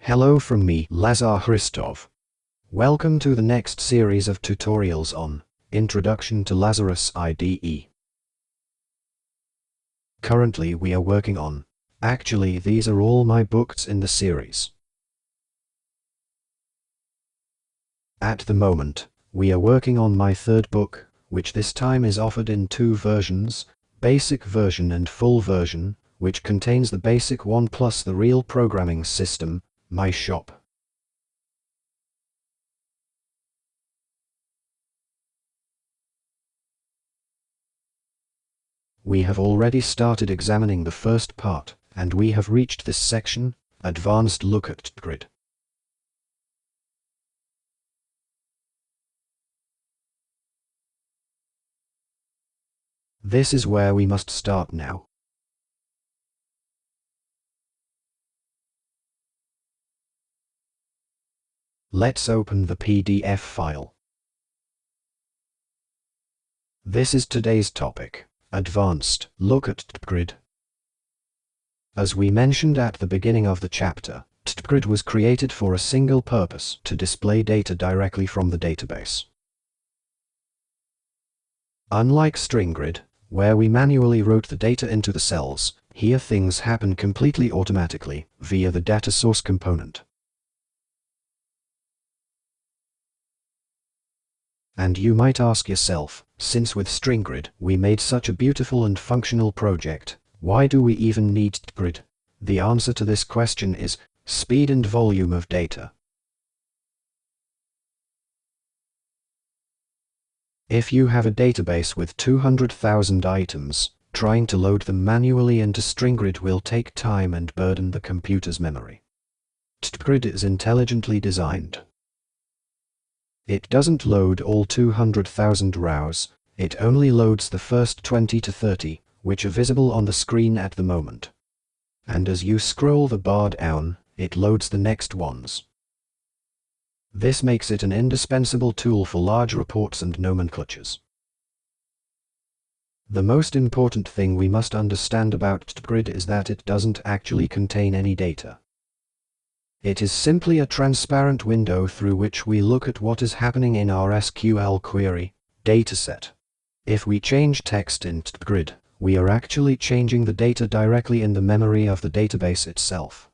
Hello from me, Lazarus. Welcome to the next series of tutorials on Introduction to Lazarus IDE. Currently we are working on, actually these are all my books in the series. At the moment, we are working on my third book, which this time is offered in two versions, basic version and full version, which contains the basic one plus the real programming system, my shop. We have already started examining the first part, and we have reached this section, Advanced Look at TDBGrid. This is where we must start now. Let's open the PDF file. This is today's topic, Advanced Look at TDBGrid. As we mentioned at the beginning of the chapter, TDBGrid was created for a single purpose, to display data directly from the database. Unlike StringGrid, where we manually wrote the data into the cells, here things happen completely automatically, via the data source component. And you might ask yourself, since with StringGrid we made such a beautiful and functional project, why do we even need TDBGrid? The answer to this question is speed and volume of data. If you have a database with 200,000 items, trying to load them manually into StringGrid will take time and burden the computer's memory. TDBGrid is intelligently designed. It doesn't load all 200,000 rows, it only loads the first 20 to 30, which are visible on the screen at the moment. And as you scroll the bar down, it loads the next ones. This makes it an indispensable tool for large reports and nomenclatures. The most important thing we must understand about TDBGrid is that it doesn't actually contain any data. It is simply a transparent window through which we look at what is happening in our SQL query dataset. If we change text in TDBGrid, we are actually changing the data directly in the memory of the database itself.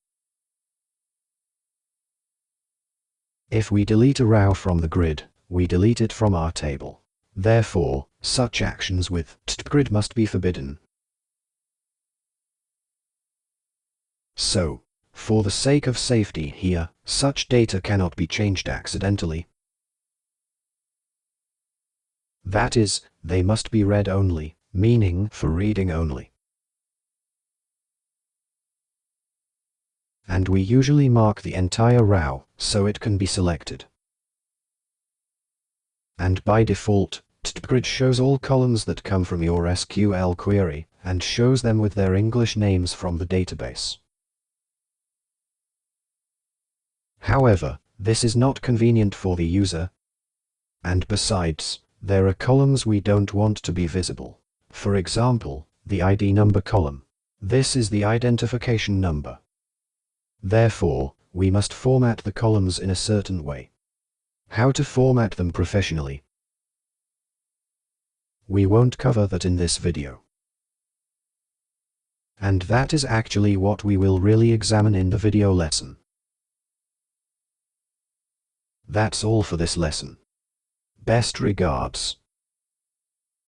If we delete a row from the grid, we delete it from our table. Therefore, such actions with TDBGrid must be forbidden. So, for the sake of safety here, such data cannot be changed accidentally. That is, they must be read only, meaning for reading only. And we usually mark the entire row, so it can be selected. And by default, TDBGrid shows all columns that come from your SQL query, and shows them with their English names from the database. However, this is not convenient for the user. And besides, there are columns we don't want to be visible. For example, the ID number column. This is the identification number. Therefore, we must format the columns in a certain way. How to format them professionally? We won't cover that in this video. And that is actually what we will really examine in the video lesson. That's all for this lesson. Best regards.